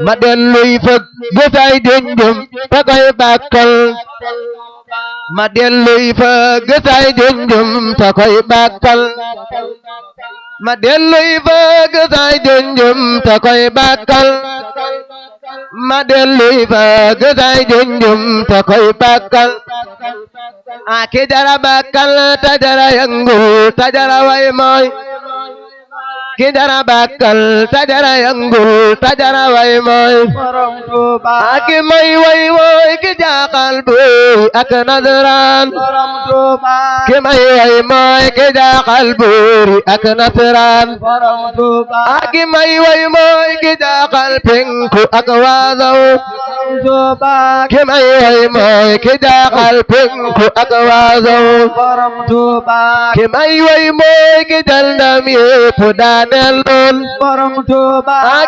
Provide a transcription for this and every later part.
ma delluy fëgg gësay junjum te koy bàkkal ma delluy fëgg gësay junjum te koy bàkkal ma delluy fëgg gësay junjum te koy bàkkal ma delluy fëgg gësay junjum te koy bàkkal ki jara bàkkal ta jara yëngul ta jara way mooy ki jara bàkkal ta jara yëngul ta jara way mooy ki may way mooy ki jaaxal buur ak nasaraan ki may way mooy ki jaaxal buur ak nasaraan ki may way mooy ki jaaxal penku ak waasaw ki may way mooy ki jaaxal penku ak waasaw ki may way mooy ki jël ndam yépp daaneel noon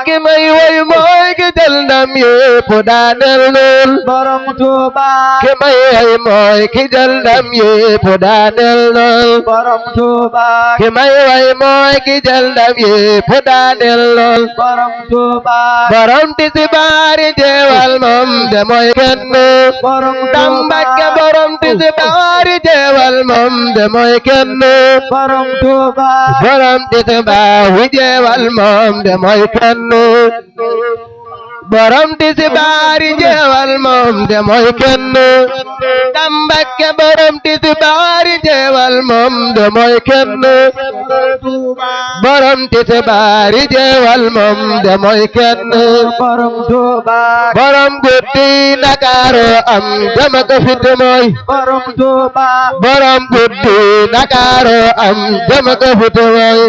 ki may way mooy ki jël ndam yépp daaneel noon ki may way mooy ki jël ndam yépp daaneel noon ki may way mooy ki jël ndam yépp daaneel noon borom tisbaari jeewal moom de mooy kenn dam Mbakke borom tisbaari jeewal moom de mooy kenn borom tisbaari jeewal moom de mooy kenn borom tisbaari jeewal moom de mooy kenn dam Mbakke borom tisbaari jeewal moom de mooy kenn borom tisbaari jeewal moom de mooy kenn borom guddi Ndakaaru am jom ak fit mooy borom guddi Ndakaaru am jom ak fit mooy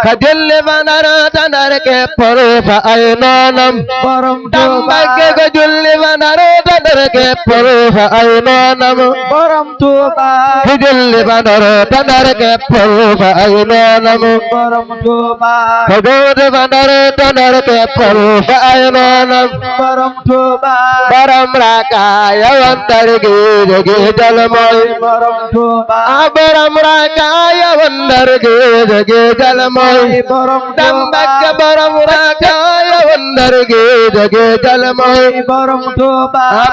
ka jëlle fa Ndar ta Ndar keppal fa ay noonam dam Mbakke ka julli fa Ndar ta Ndar keppal fa ay noonam ka julli fa Ndar ta Ndar keppal fa ay noonam ka julli fa Ndar ta Ndar keppal fa ay noonam borom raakaaya wan Ndar géej jal mooy borom raakaaya wan Ndar géej jal mooy dam Mbakke borom raakaaya wan Ndar géej jal mooy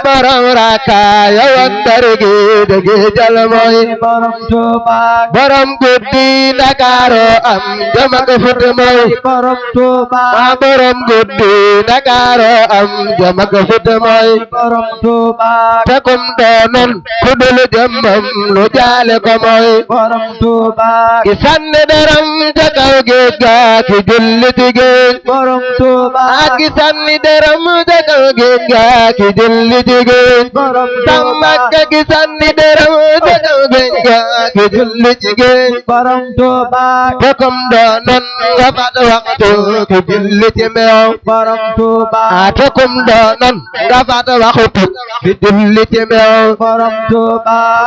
borom raakaaya wan Ndar géej jal mooy borom guddi Ndakaaru am jom ak fit mooy borom guddi Ndakaaru am jom ak fit mooy te kum doonoon ku dul jëmmam lu jaale ko mooy ki sànni deram ca kaw géej ga ki julli ci géej ki sànni deram ca kaw géej ga ki julli ci géej dam Mbakke ki sànni deram ca kaw géej ga ki julli ci géej te kum doonoon nga fat waxtu ki julli ci meew te kum doonoon nga fat waxtu ki julli ci meew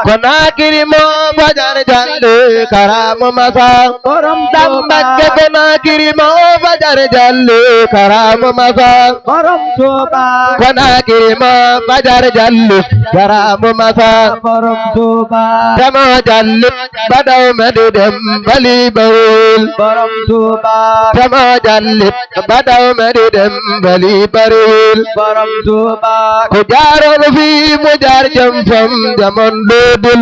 Konaakiri moo fajar jalli karaamu masa dam Mbakke Konaakiri moo fajar jalli karaamu masa Konaakiri moo fajar jalli karaamu masa tamoo jalli badaw medi dem bali bawul tamoo jalli badaw medi dem bali bawul ku jaaroon fi mu jaar jëm fam jamon doodul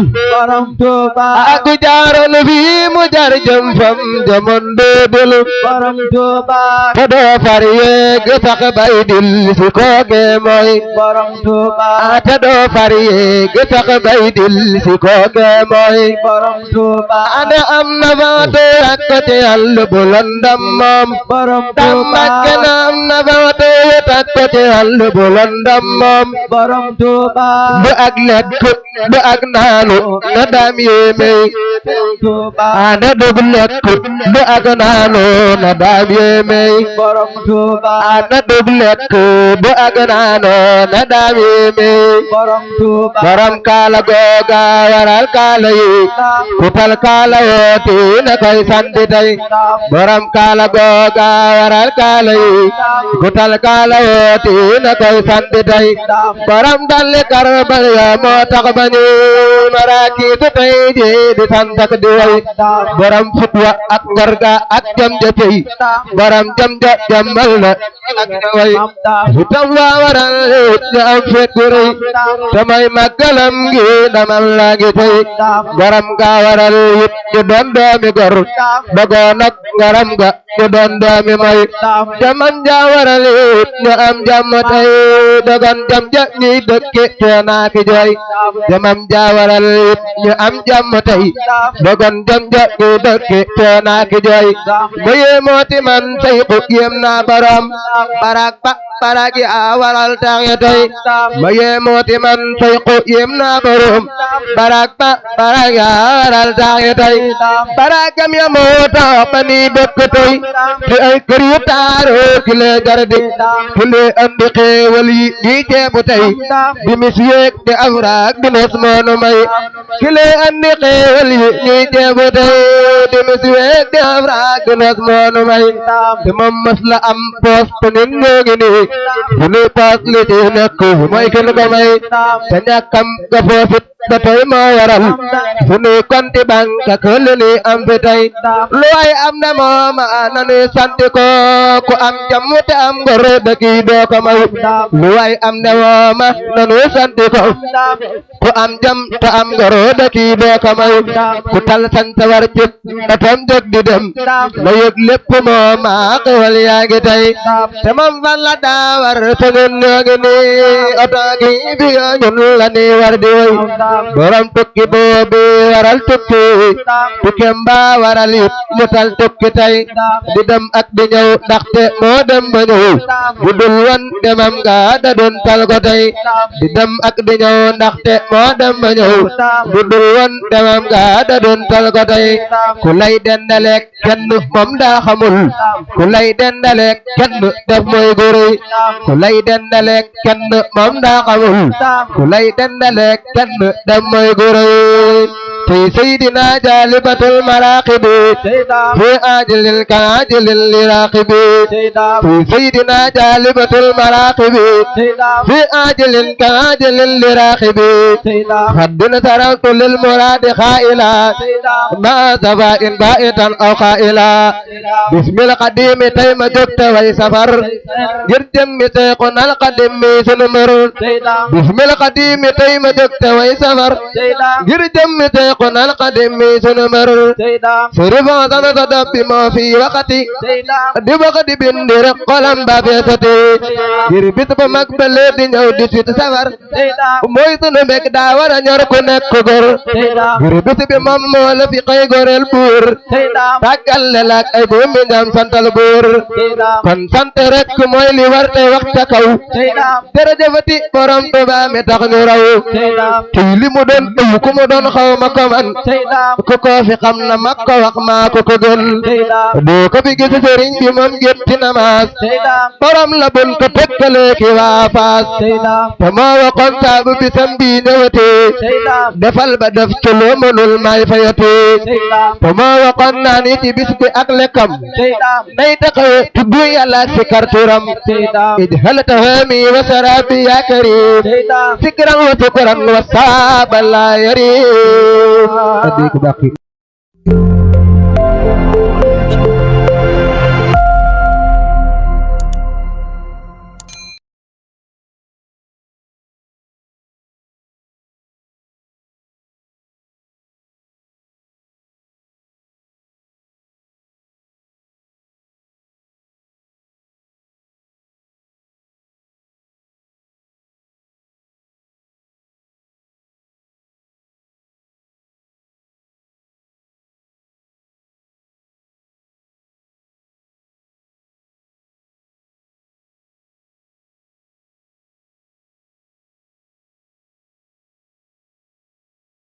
ku jaaroon fi mu jaar jëm fam jamon doodul te doo far yeeg sax bay dil si kooke mooy te doo far yeeg sax bay dil si kooke mooy ana am na faatu rakkati Yàlla bu lëndëm moom dam Mbakke na am na faatu rakkati Yàlla bu lëndëm moom bu ak lekk bu ak naanu na daam yéeme ana dug lekk bu ak naanu na daam yéeme ana dug lekk bu ak naanu na daam yéeme borom kaala googa waral kaala yi ku tal kaala wooti na koy sant tey borom kaala googa waral kaala yi ku tal kaala wooti na koy sant tey borom dalli karbal ya moo tax ba ñu maraakiitu tey ji di sant tak di way borom futwa ak ngarga ak jam ja tey borom jam ja jamal na ak way itam waa waral ñu am fet gu rëy samay màggalam gi damal laa ngi tey garam ga waral it ñu doon doomi gor dogoon ak ngaram ga ñu doon doomi may jamam ja waral it ñu am jàmm tey dogon jam ja ñuy dëkke teena ki jooy jamam ja waral it ñu am jàmm tey dogon jam ja ñuy dëkke teena ki jooy mu yéemooti man tey ku yéem naa borom barak ba baraki a waral tax ya tey ma yéemooti man tey ku yéem naa borom barak ba baraki a waral tax ya tey barakam ya moo tax ba ni dëkk tey ci ay kër yu taaru ki lee jardi ki lee andi xéewal yi di ceebu tey di mis yeeg di afraak di nos moonu may ki lee andi xéewal yi ñuy ceebu tey di mis yeeg di afraak di nos moonu may te moom mas la am poos te ñun ñoo ngi nii bu nuy paas li ci nekk mooy kenn ko may te ñàkkam ga foofit ba tey moo waral fu nuy konti banque ak lu nuy am fi tey lu way am na mooma nanuy sant ko ku am jàmm te am ngor dëkki doo ko may lu way am na mooma nanuy sant ko ku am jàmm te am ngor dëkki doo ko may ku tal sant war cib da tam jóg di dem na yëg lépp mooma xewal yaa ngi tey te moom fan la daa war te ñun ñoo ngi nii oto gi bi ñun la ni war di woy borom tukki boobi waral tukki tukkem ba waral it mu tal tukki tey di dem ak di ñëw ndaxte moo dem ba ñëw bu dul woon demam nga da doon tal ko tey di dem ak di ñëw ndaxte moo dem ba ñëw bu dul woon demam nga da doon tal ko tey ku lay dendaleek kenn moom daa xamul ku lay dendaleek kenn def mooy góoruy ku lay dendaleek kenn moom daa xamul ku lay dendaleek kenn def mooy góoruy في سيدنا جالبة المراقب في آجل كاجل لراقب في سيدنا جالبة المراقب في آجل كاجل لراقب حد تركت للمراد خائلا ما سفاء بائتا أو خائلا بسم القديم تيم جبت ويسفر جرجم متيقنا القديم سنمر بسم القديم تيم جبت ويسفر جرجم متيقنا قنا القديم سنمر سرف وطن تدب ما في وقتي دي وقت بندر قلم بابيتي يربط بمقبل دي نيو دي سيت سفر موي سنو مك داور ñor ku nekk gor يربط بمام مول في قي gorel buur tagal lak ay bu mi ngam santal buur kon sant rek mooy li war te wax ca kaw jërëjëfati borom Tuuba mi tax ñu raw tey li mu doon ku mu doon xaw ma ko man ku ko fi xam na ma ko wax maa ko ko gën doo ko fi gis sëriñ bi moom gétti na maas borom la bun ko tekkale ki waa Faas te moo waxoon saabu bisam bi ñëwatee defal ba def ci loo mënul may fayatee te moo waxoon naa ni ci bis bi ak lekkam day taxawe tudd yàlla si karturam ijhal tahami wa sarabi ya karim sikran wa tukran wa saaba la yarim